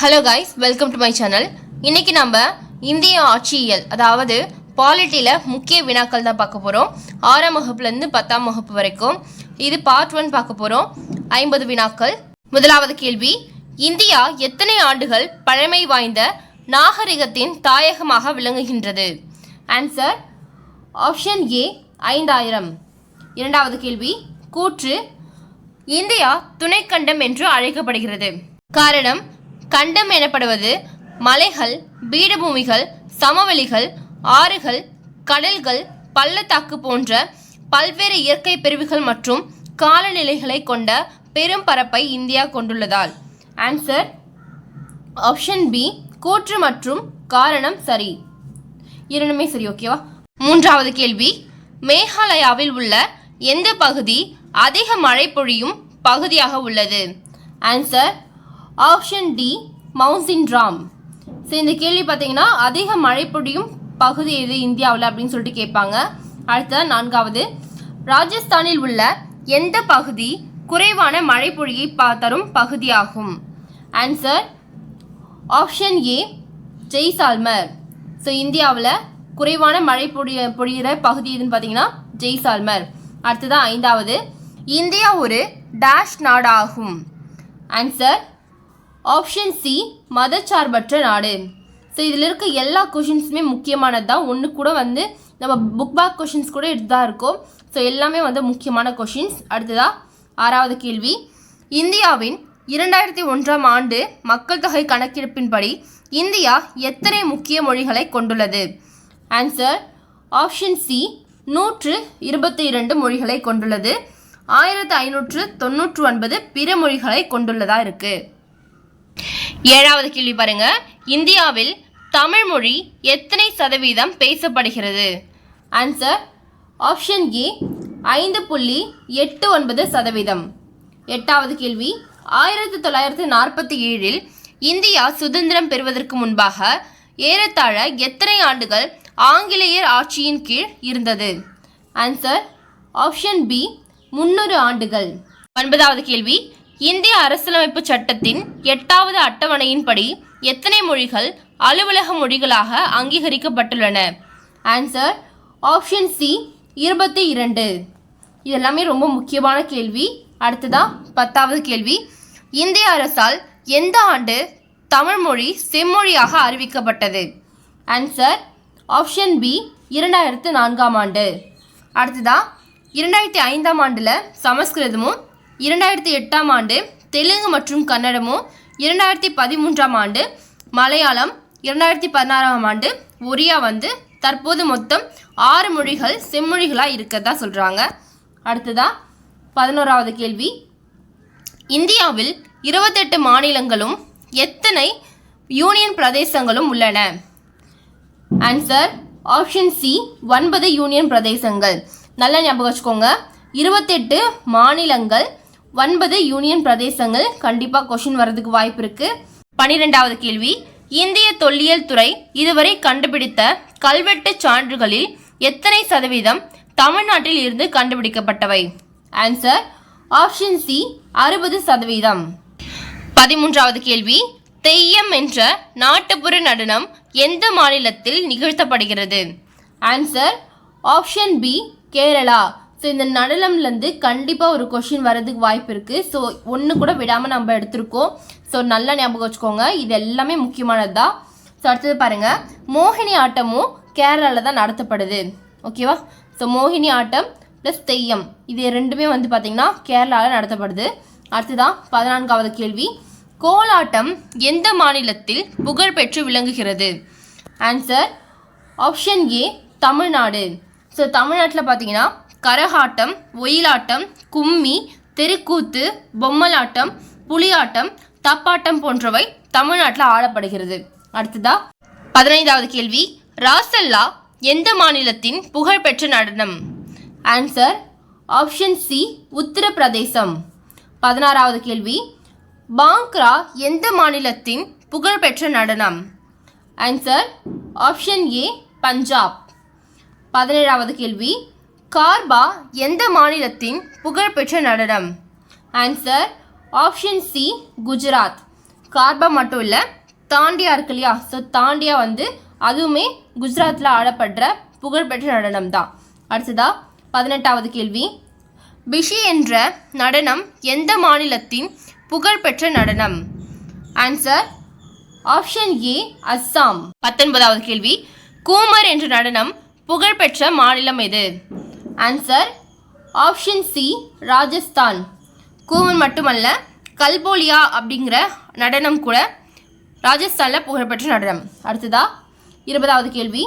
Hello guys, welcome to my channel. இன்னைக்கு நம்ம இந்திய ஆட்சியியல் அதாவது பாலிட்டியில் முக்கிய வினாக்கள் தான் பார்க்க போகிறோம். 6ஆம் வகுப்புலேருந்து 10ஆம் வகுப்பு வரைக்கும். இது பார்ட் 1 பார்க்க போகிறோம். 50 வினாக்கள். முதலாவது கேள்வி, இந்தியா எத்தனை ஆண்டுகள் பழமை வாய்ந்த நாகரிகத்தின் தாயகமாக விளங்குகின்றது? ஆன்சர் ஆப்ஷன் ஏ 5000. இரண்டாவது கேள்வி, கூற்று இந்தியா துணைக்கண்டம் என்று அழைக்கப்படுகிறது. காரணம், கண்டம் எனப்படுவது மலைகள், பீடபூமிகள், சமவெளிகள், ஆறுகள், கடல்கள், பள்ளத்தாக்கு போன்ற பல்வேறு இயற்கை பிரிவுகள் மற்றும் காலநிலைகளை கொண்ட பெரும் பரப்பை இந்தியா கொண்டுள்ளதால். ஆன்சர் ஆப்ஷன் பி, கூற்று மற்றும் காரணம் சரி. இரண்டுமே சரி. ஓகேவா? மூன்றாவது கேள்வி, மேகாலயாவில் உள்ள எந்த பகுதி அதிக மழை பொழியும் பகுதியாக உள்ளது? Answer option D, Mawsynram. So இந்த கேள்வி பார்த்தீங்கன்னா அதிக மழை பொழியும் பகுதி எது இந்தியாவில் அப்படின்னு சொல்லிட்டு கேட்பாங்க. அடுத்த நான்காவது, ராஜஸ்தானில் உள்ள எந்த பகுதி குறைவான மழை பொழியை தரும் பகுதியாகும்? ஆன்சர் ஆப்ஷன் ஏ, ஜெய்சால்மர். ஸோ இந்தியாவில் குறைவான மழை பொழிகிற பகுதி எதுன்னு பார்த்தீங்கன்னா ஜெய்சால்மர். அடுத்ததான் ஐந்தாவது, இந்தியா ஒரு டேஷ் நாடாகும். ஆன்சர் ஆப்ஷன் சி, மதச்சார்பற்ற நாடு. ஸோ இதில் இருக்க எல்லா கொஷின்ஸுமே முக்கியமானது தான். ஒன்று கூட நம்ம புக் பேக் கொஷின்ஸ் கூட எடுத்து தான் இருக்கும். ஸோ எல்லாமே முக்கியமான கொஷின்ஸ். அடுத்ததா ஆறாவது கேள்வி, இந்தியாவின் 2001ஆம் ஆண்டு மக்கள் தொகை கணக்கெடுப்பின்படி இந்தியா எத்தனை முக்கிய மொழிகளை கொண்டுள்ளது? ஆன்சர் ஆப்ஷன் சி, 122 மொழிகளை கொண்டுள்ளது. 1599 பிற மொழிகளை கொண்டுள்ளதா இருக்கு. ஏழாவது கேள்வி பாருங்க, இந்தியாவில் தமிழ் மொழி எத்தனை சதவீதம் பேசப்படுகிறது? ஆன்சர் ஆப்ஷன் ஏ, 5.89%. எட்டாவது கேள்வி, 1947இல் இந்தியா சுதந்திரம் பெறுவதற்கு முன்பாக ஏறத்தாழ எத்தனை ஆண்டுகள் ஆங்கிலேயர் ஆட்சியின் கீழ் இருந்தது? ஆன்சர் ஆப்ஷன் பி, 300 ஆண்டுகள். ஒன்பதாவது கேள்வி, இந்திய அரசியலமைப்பு சட்டத்தின் 8வது அட்டவணையின்படி எத்தனை மொழிகள் அலுவலக மொழிகளாக அங்கீகரிக்கப்பட்டுள்ளன? Answer option C, 22. இதெல்லாமே ரொம்ப முக்கியமான கேள்வி. அடுத்ததா 10வது கேள்வி, இந்திய அரசால் எந்த ஆண்டு தமிழ் மொழி செம்மொழியாக அறிவிக்கப்பட்டது? ஆன்சர் ஆப்ஷன் பி, 2004ஆம் ஆண்டு. அடுத்ததா 2005ஆம் ஆண்டில் சமஸ்கிருதமும், 2008ஆம் ஆண்டு தெலுங்கு மற்றும் கன்னடமும், 2013ஆம் ஆண்டு மலையாளம், 2016ஆம் ஆண்டு ஒரியா தற்போது மொத்தம் 6 மொழிகள் செம்மொழிகளாக இருக்கிறதா சொல்கிறாங்க. அடுத்ததா 11வது கேள்வி, இந்தியாவில் 28 மாநிலங்களும் எத்தனை யூனியன் பிரதேசங்களும் உள்ளன? ஆன்சர் ஆப்ஷன் சி, 9 யூனியன் பிரதேசங்கள். நல்லா ஞாபகம் வச்சுக்கோங்க, 28 மாநிலங்கள், 9 யூனியன் பிரதேசங்கள். கண்டிப்பாக கொஷின் வர்றதுக்கு வாய்ப்பு இருக்கு. 12வது கேள்வி, இந்திய தொல்லியல் துறை இதுவரை கண்டுபிடித்த கல்வெட்டு சான்றுகளில் எத்தனை சதவீதம் தமிழ்நாட்டில் இருந்து கண்டுபிடிக்கப்பட்டவை? Answer option C, 60%. 13வது கேள்வி, தெய்யம் என்ற நாட்டுப்புற நடனம் எந்த மாநிலத்தில் நிகழ்த்தப்படுகிறது? Answer option B, Kerala. So இந்த நடனம்லேருந்து கண்டிப்பாக ஒரு கொஷின் வர்றதுக்கு வாய்ப்பு இருக்குது. ஸோ ஒன்று கூட விடாமல் நம்ம எடுத்திருக்கோம். ஸோ நல்லா ஞாபகம் வச்சுக்கோங்க, இது எல்லாமே முக்கியமானது தான். ஸோ அடுத்தது பாருங்கள், மோகினி ஆட்டமும் கேரளாவில் தான் நடத்தப்படுது. ஓகேவா? ஸோ மோகினி ஆட்டம் ப்ளஸ் தெய்யம் இது ரெண்டுமே பார்த்திங்கன்னா கேரளாவில் நடத்தப்படுது. அடுத்ததான் 14வது கேள்வி, கோலாட்டம் எந்த மாநிலத்தில் புகழ்பெற்று விளங்குகிறது? ஆன்சர் ஆப்ஷன் ஏ, தமிழ்நாடு. ஸோ தமிழ்நாட்டில் பார்த்தீங்கன்னா கரகாட்டம், ஒயிலாட்டம், கும்மி, தெருக்கூத்து, பொம்மலாட்டம், புலியாட்டம், தப்பாட்டம் போன்றவை தமிழ்நாட்டில் ஆடப்படுகிறது. அடுத்ததா 15வது கேள்வி, ராசல்லா எந்த மாநிலத்தின் புகழ்பெற்ற நடனம்? Answer option C, Uttar Pradesh. 16வது கேள்வி, பாங்க்ரா எந்த மாநிலத்தின் புகழ்பெற்ற நடனம்? Answer option A, Punjab. 17வது கேள்வி, கார்பா எந்த மாநிலத்தின் புகழ்பெற்ற நடனம்? Answer option C, Gujarat. Garba மட்டும் இல்லை, தாண்டியா இருக்கு இல்லையா, ஸோ தாண்டியா வந்து அதுவுமே குஜராத்தில் ஆடப்படுற புகழ்பெற்ற நடனம் தான். அடுத்ததா 18வது கேள்வி, பிஷி என்ற நடனம் எந்த மாநிலத்தின் புகழ்பெற்ற நடனம்? ஆன்சர் ஆப்ஷன் ஏ அஸ்ஸாம். 19வது கேள்வி, கூமர் என்ற நடனம் புகழ்பெற்ற மாநிலம் எது? Answer option C Rajasthan. Ghoomar மட்டுமல்ல, கல்போலியா அப்படிங்கிற நடனம் கூட ராஜஸ்தானில் புகழ்பெற்ற நடனம். அடுத்ததா 20வது கேள்வி,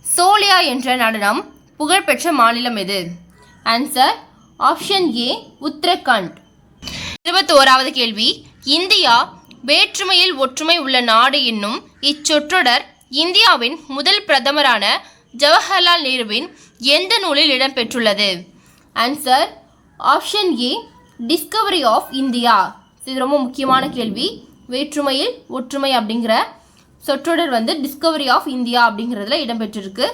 சோலியா என்ற நடனம் புகழ்பெற்ற மாநிலம் எது? Answer option A Uttarakhand. 21வது கேள்வி, இந்தியா வேற்றுமையில் ஒற்றுமை உள்ள நாடு என்னும் இச்சொற்றொடர் இந்தியாவின் முதல் பிரதமரான ஜவஹர்லால் நேருவின் எந்த நூலில் இடம்பெற்றுள்ளது? Answer option A discovery of India. இது ரொம்ப முக்கியமான கேள்வி. வேற்றுமையில் ஒற்றுமை அப்படிங்கிற சொற்றொடர் வந்து டிஸ்கவரி ஆஃப் இந்தியா அப்படிங்கிறதுல இடம்பெற்றிருக்கு.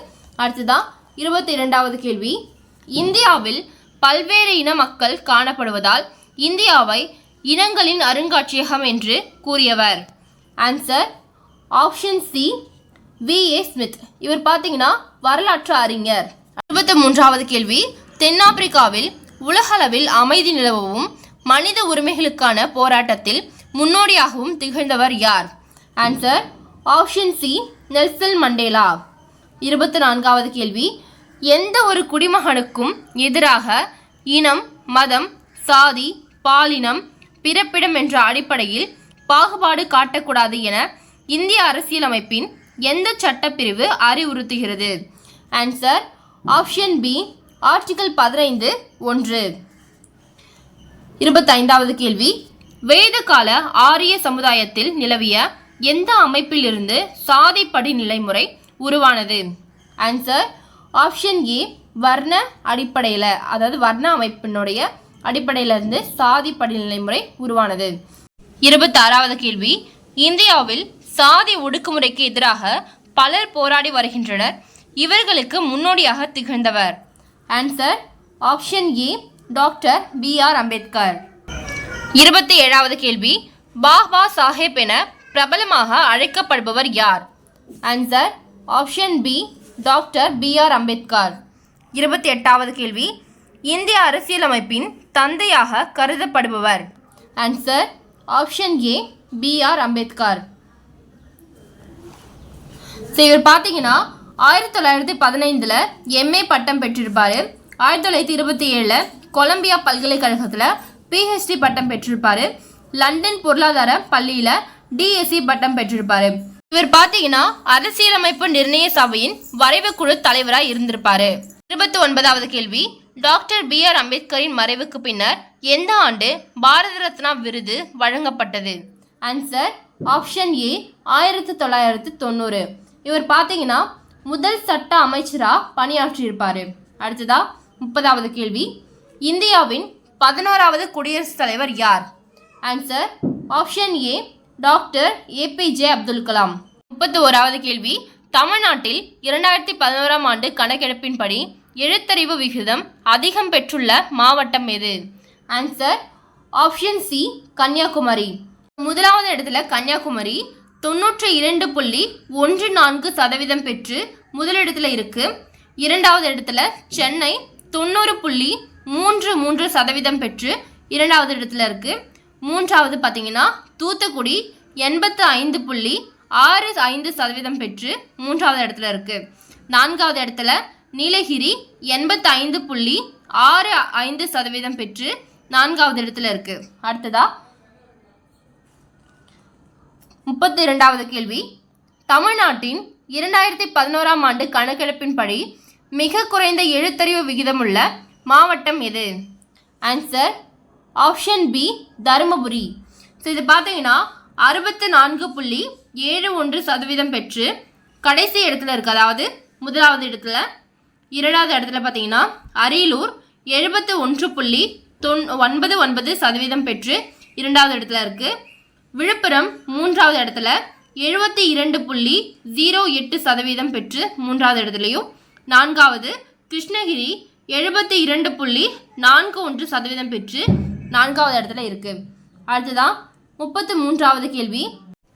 அடுத்ததான் 22வது கேள்வி, இந்தியாவில் பல்வேறு இன மக்கள் காணப்படுவதால் இந்தியாவை இனங்களின் அருங்காட்சியகம் என்று கூறியவர்? Answer option C V A. Smith. இவர் பார்த்தீங்கன்னா வரலாற்று அறிஞர். 23வது கேள்வி, தென்னாப்பிரிக்காவில் உலகளவில் அமைதி நிலவவும் மனித உரிமைகளுக்கான போராட்டத்தில் முன்னோடியாகவும் திகழ்ந்தவர் யார்? Answer option C Nelson Mandela. 24வது கேள்வி, எந்த ஒரு குடிமகனுக்கும் எதிராக இனம், மதம், சாதி, பாலினம், பிறப்பிடம் என்ற அடிப்படையில் பாகுபாடு காட்டக்கூடாது என இந்திய அரசியலமைப்பின் எந்த சட்டப்பிரிவு அறிவுறுத்துகிறது? Answer option B article 15(1). 25வது கேள்வி, வேதகால ஆரிய சமுதாயத்தில் நிலவிய எந்த அமைப்பிலிருந்து சாதி படிநிலை முறை உருவானது? ஆன்சர் ஆப்ஷன் ஏ வர்ண அடிப்படையில், அதாவது வர்ண அமைப்பினுடைய அடிப்படையிலிருந்து சாதி படிநிலை முறை உருவானது. 26வது கேள்வி, இந்தியாவில் சாதி ஒடுக்குமுறைக்கு எதிராக பலர் போராடி வருகின்றனர். இவர்களுக்கு முன்னோடியாக திகழ்ந்தவர்? Answer option A doctor B R. Ambedkar. 27வது கேள்வி, பாபா சாஹேப் என பிரபலமாக அழைக்கப்படுபவர் யார்? Answer option B doctor B R. Ambedkar. 28வது கேள்வி, இந்திய அரசியலமைப்பின் தந்தையாக கருதப்படுபவர்? Answer option A B R. Ambedkar. இவர் பார்த்தீங்கன்னா 1915 எம்ஏ பட்டம் பெற்றிருப்பார். 1927 கொலம்பியா பல்கலைக்கழகத்தில் பிஹெச்டி பட்டம் பெற்றிருப்பார். லண்டன் பொருளாதார பள்ளியில் டிஎஸ்சி பட்டம் பெற்றிருப்பார். இவர் பார்த்தீங்கன்னா அரசியலமைப்பு நிர்ணய சபையின் வரைவு குழு தலைவராக இருந்திருப்பார். 29வது கேள்வி, டாக்டர் பி.ஆர். அம்பேத்கரின் மறைவுக்கு பின்னர் எந்த ஆண்டு பாரத ரத்னா விருது வழங்கப்பட்டது? ஆன்சர் ஆப்ஷன் ஏ 1990. இவர் பார்த்தீங்கன்னா முதல் சட்ட அமைச்சராக பணியாற்றியிருப்பார். அடுத்ததா 30வது கேள்வி, இந்தியாவின் 11வது குடியரசுத் தலைவர் யார்? Answer option A doctor APJ Abdul Kalam. 31வது கேள்வி, தமிழ்நாட்டில் 2011ஆம் ஆண்டு கணக்கெடுப்பின்படி எழுத்தறிவு விகிதம் அதிகம் பெற்றுள்ள மாவட்டம் எது? Answer option C Kanyakumari. முதலாவது இடத்துல கன்னியாகுமரி 92.14% பெற்று முதலிடத்தில் இருக்கு. இரண்டாவது இடத்துல சென்னை 90.33% பெற்று இரண்டாவது இடத்துல இருக்கு. மூன்றாவது பார்த்தீங்கன்னா தூத்துக்குடி 85.65% பெற்று மூன்றாவது இடத்துல இருக்கு. நான்காவது இடத்துல நீலகிரி 85.65% பெற்று நான்காவது இடத்துல இருக்கு. அடுத்ததா 32வது கேள்வி, தமிழ்நாட்டின் 2011ஆம் ஆண்டு கணக்கெடுப்பின்படி மிக குறைந்த எழுத்தறிவு விகிதமுள்ள மாவட்டம் எது? Answer option B Dharmapuri. So இது பார்த்தீங்கன்னா 64.71% பெற்று கடைசி இடத்துல இருக்குது. அதாவது முதலாவது இடத்துல. இரண்டாவது இடத்துல பார்த்தீங்கன்னா அரியலூர் 71.99% பெற்று இரண்டாவது இடத்துல இருக்குது. விழுப்புரம் மூன்றாவது இடத்துல 72.08% பெற்று மூன்றாவது இடத்துலையும். நான்காவது கிருஷ்ணகிரி 72.41% பெற்று நான்காவது இடத்துல இருக்குது. அடுத்ததான் 33வது கேள்வி,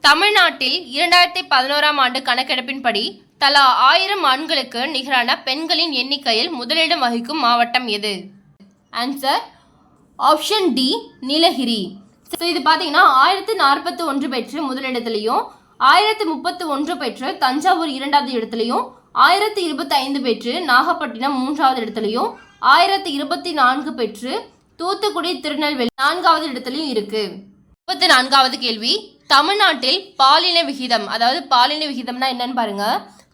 தமிழ்நாட்டில் 2011ஆம் ஆண்டு கணக்கெடுப்பின்படி தலா 1000 ஆண்களுக்கு நிகரான பெண்களின் எண்ணிக்கையில் முதலிடம் வகிக்கும் மாவட்டம் எது? Answer option D Nilgiri. So இது பார்த்தீங்கன்னா 1041 பெற்று முதலிடத்துலையும், 1031 பெற்று தஞ்சாவூர் 2வது இடத்துலையும், 1025 பெற்று நாகப்பட்டினம் 3வது இடத்துலையும், 1024 பெற்று தூத்துக்குடி திருநெல்வேலி 4வது இடத்துலையும் இருக்கு. 34வது கேள்வி, தமிழ்நாட்டில் பாலின விகிதம், அதாவது பாலின விகிதம்னா என்னன்னு பாருங்க,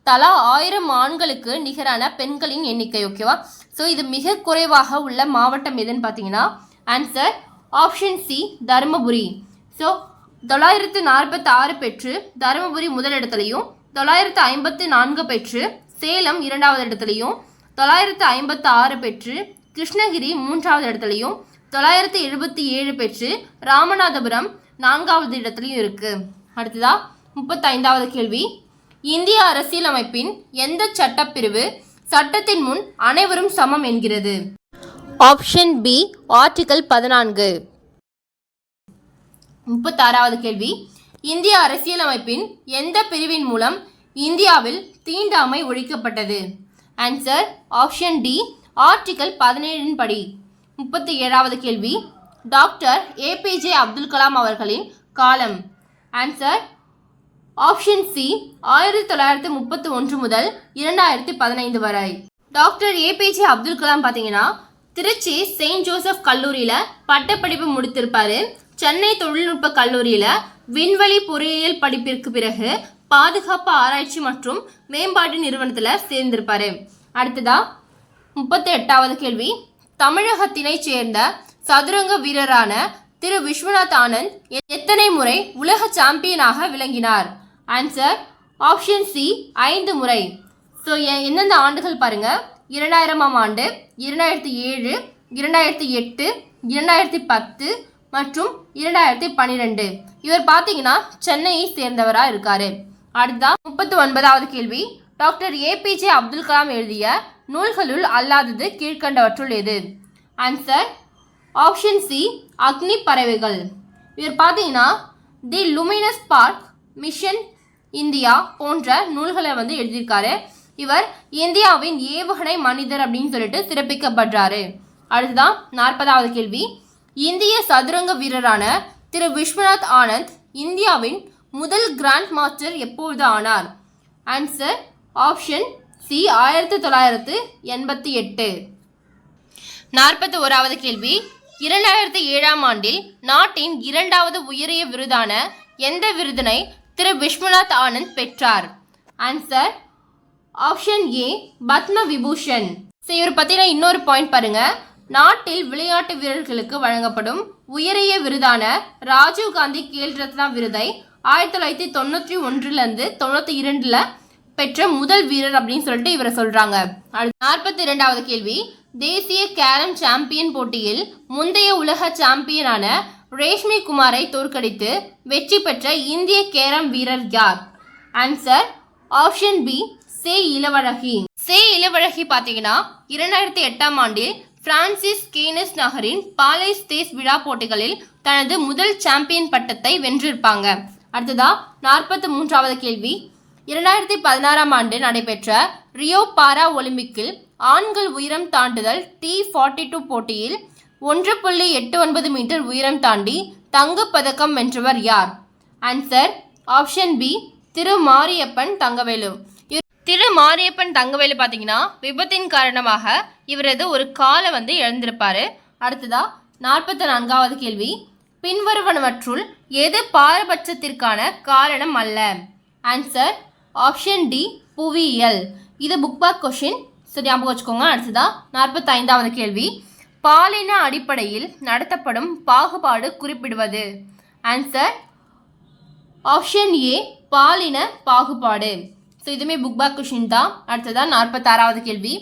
தலா 1000 ஆண்களுக்கு நிகரான பெண்களின் எண்ணிக்கை. ஓகேவா? ஸோ இது மிக குறைவாக உள்ள மாவட்டம் எதுன்னு பார்த்தீங்கன்னா answer option C Dharmapuri. So 946 பெற்று தருமபுரி முதலிடத்துலையும், 954 பெற்று சேலம் 2வது இடத்துலையும், 956 பெற்று கிருஷ்ணகிரி 3வது இடத்துலையும், 977 பெற்று ராமநாதபுரம் 4வது இடத்துலையும் இருக்கு. அடுத்ததா 35வது கேள்வி, இந்திய அரசியலமைப்பின் எந்த சட்டப்பிரிவு சட்டத்தின் முன் அனைவரும் சமம் என்கிறது? Option B article 14. 36வது கேள்வி, இந்திய அரசியலமைப்பின் எந்த பிரிவின் மூலம் இந்தியாவில் தீண்டாமை ஒழிக்கப்பட்டது? ஆன்சர் ஆப்ஷன் டி ஆர்டிகல் 17 படி. 37வது கேள்வி, டாக்டர் ஏபிஜே அப்துல் கலாம் அவர்களின் காலம்? ஆன்சர் ஆப்ஷன் சி 1931 முதல் 2015 வரை. டாக்டர் ஏபிஜே அப்துல் கலாம் பார்த்தீங்கன்னா திருச்சி செயின்ட் ஜோசப் கல்லூரியில் பட்டப்படிப்பு முடித்திருப்பாரு. சென்னை தொழில்நுட்ப கல்லூரியில் விண்வெளி பொறியியல் படிப்பிற்கு பிறகு பாதுகாப்பு ஆராய்ச்சி மற்றும் மேம்பாட்டு நிறுவனத்தில் சேர்ந்திருப்பாரு. அடுத்ததா 38வது கேள்வி, தமிழகத்தினை சேர்ந்த சதுரங்க வீரரான திரு விஸ்வநாத் ஆனந்த் எத்தனை முறை உலக சாம்பியனாக விளங்கினார்? ஆன்சர் ஆப்ஷன் சி 5 முறை. ஸோ எந்தெந்த ஆண்டுகள் பாருங்க, 2000ஆம் ஆண்டு, 2007, 2008, 2010 மற்றும் 2012. இவர் பார்த்தீங்கன்னா சென்னையை சேர்ந்தவராக இருக்காரு. அடுத்தா 39வது கேள்வி, டாக்டர் ஏபிஜே அப்துல் கலாம் எழுதிய நூல்களுள் அல்லாதது கீழ்கண்டவற்றுள் எது? ஆன்சர் ஆப்ஷன் சி அக்னி பறவைகள். இவர் பார்த்தீங்கன்னா தி லுமினஸ் பார்க், மிஷன் இந்தியா போன்ற நூல்களை எழுதியிருக்காரு. இவர் இந்தியாவின் ஏவுகணை மனிதர் அப்படின்னு சொல்லிட்டு சிறப்பிக்கப்படுறாரு. அடுத்ததான் 40வது கேள்வி, இந்திய சதுரங்க வீரரான திரு விஸ்வநாத் ஆனந்த் இந்தியாவின் முதல் கிராண்ட் மாஸ்டர் எப்பொழுது ஆனார்? Answer option C 1988. 41வது கேள்வி, 2007ஆம் ஆண்டில் நாட்டின் 2வது உயரிய விருதான எந்த விருதினை திரு விஸ்வநாத் ஆனந்த் பெற்றார்? ஆன்சர் ஆப்ஷன் ஏ பத்ம விபூஷன். ஸோ இவர் பார்த்தீங்கன்னா இன்னொரு பாயிண்ட் பாருங்க, நாட்டில் விளையாட்டு வீரர்களுக்கு வழங்கப்படும் உயரிய விருதான ராஜீவ் காந்தி கேல் ரத்னா விருதை 1991 92 பெற்ற முதல் வீரர் அப்படின்னு சொல்லிட்டு இவரை சொல்றாங்க. 42வது கேள்வி, தேசிய கேரம் சாம்பியன் போட்டியில் முந்தைய உலக சாம்பியனான ரேஷ்மி குமாரை தோற்கடித்து வெற்றி பெற்ற இந்திய கேரம் வீரர் யார்? ஆன்சர் ஆப்ஷன் பி சே இளவழகி. சே இளவழகி பார்த்தீங்கன்னா 2008ஆம் ஆண்டில் பிரான்சிஸ் கேனஸ் நகரின் பாலைஸ் தேஸ் விழா போட்டிகளில் தனது முதல் சாம்பியன் பட்டத்தை வென்றிருப்பாங்க. அடுத்ததா 43வது கேள்வி, 2016ஆம் ஆண்டு நடைபெற்ற ரியோ பாரா ஒலிம்பிக்கில் ஆண்கள் உயரம் தாண்டுதல் T42 போட்டியில் 1.89 மீட்டர் உயரம் தாண்டி தங்கப்பதக்கம் வென்றவர் யார்? ஆன்சர் ஆப்ஷன் பி திரு மாரியப்பன் தங்கவேலு. திரு மாரியப்பன் தங்கவேலு பார்த்தீங்கன்னா விபத்தின் காரணமாக இவரது ஒரு காலை இழந்திருப்பாரு. அடுத்ததா 44வது கேள்வி, பின்வருவனவற்றுள் எது பாரபட்சத்திற்கான காரணம் அல்ல? ஆன்சர் ஆப்ஷன் டி புவியியல். இது புக் பேக் கொஷின், சரி ஞாபகம் வச்சுக்கோங்க. அடுத்ததா 45வது கேள்வி, பாலின அடிப்படையில் நடத்தப்படும் பாகுபாடு குறிப்பிடுவது? ஆன்சர் ஆப்ஷன் ஏ பாலின பாகுபாடு. ஸோ இதுவுமே புக் பேக் கொஷின் தான். அடுத்ததா 46வது கேள்வி,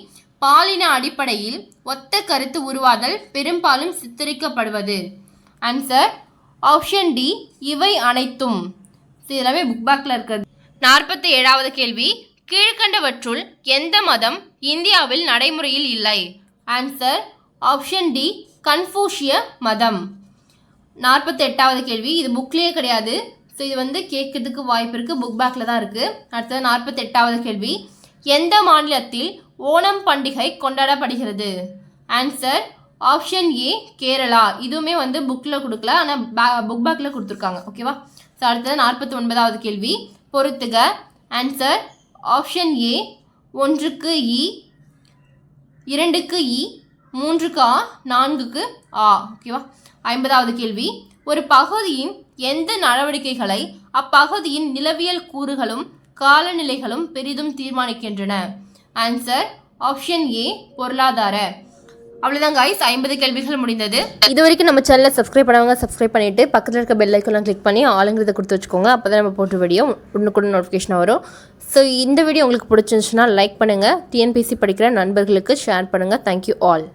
பாலின அடிப்படையில் ஒத்த கருத்து உருவாதல் பெரும்பாலும் சித்தரிக்கப்படுவது? ஆன்சர் ஆப்ஷன் டி இவை அனைத்தும். ஸோ இதெல்லாமே புக் பேக்கில் இருக்கிறது. 47வது கேள்வி, கீழ்கண்டவற்றுள் எந்த மதம் இந்தியாவில் நடைமுறையில் இல்லை? ஆன்சர் ஆப்ஷன் டி கன்ஃபூஷிய மதம். 48வது கேள்வி, இது புக்லேயே கிடையாது. ஸோ இது வந்து கேட்கறதுக்கு வாய்ப்பு இருக்குது, புக் பேக்கில் தான் இருக்குது. அடுத்தது 48வது கேள்வி, எந்த மாநிலத்தில் ஓணம் பண்டிகை கொண்டாடப்படுகிறது? ஆன்சர் ஆப்ஷன் ஏ கேரளா. இதுவுமே வந்து புக்கில் கொடுக்கல, ஆனால் புக் பேக்கில் கொடுத்துருக்காங்க. ஓகேவா? ஸோ அடுத்தது 49வது கேள்வி, பொறுத்துக. ஆன்சர் ஆப்ஷன் ஏ 1க்கு இ, 2க்கு இ, 3க்கு ஆ, 4க்கு ஆ. ஓகேவா? 50வது கேள்வி, ஒரு பகுதியின் எந்த நடவடிக்கைகளை அப்பகுதியின் நிலவியல் கூறுகளும் காலநிலைகளும் பெரிதும் தீர்மானிக்கின்றன? ஆன்சர் ஆப்ஷன் ஏ பொருளாதார. அவ்வளோதான் கைஸ், 50 கேள்விகள் முடிந்தது. இது வரைக்கும் நம்ம சேனலை சப்ஸ்கிரைப் பண்ணவங்க சப்ஸ்கிரைப் பண்ணிவிட்டு பக்கத்தில் இருக்க பெல் ஐக்கன்லாம் கிளிக் பண்ணி ஆளுங்கிறத கொடுத்து வச்சுக்கோங்க. அப்போ தான் நம்ம போட்ட வீடியோ உடனுக்குடன் நோட்டிஃபிகேஷன் வரும். ஸோ இந்த வீடியோ உங்களுக்கு பிடிச்சிருந்துச்சுன்னா லைக் பண்ணுங்கள். டிஎன்பிஎஸ்சி படிக்கிற நண்பர்களுக்கு ஷேர் பண்ணுங்கள். Thank you all.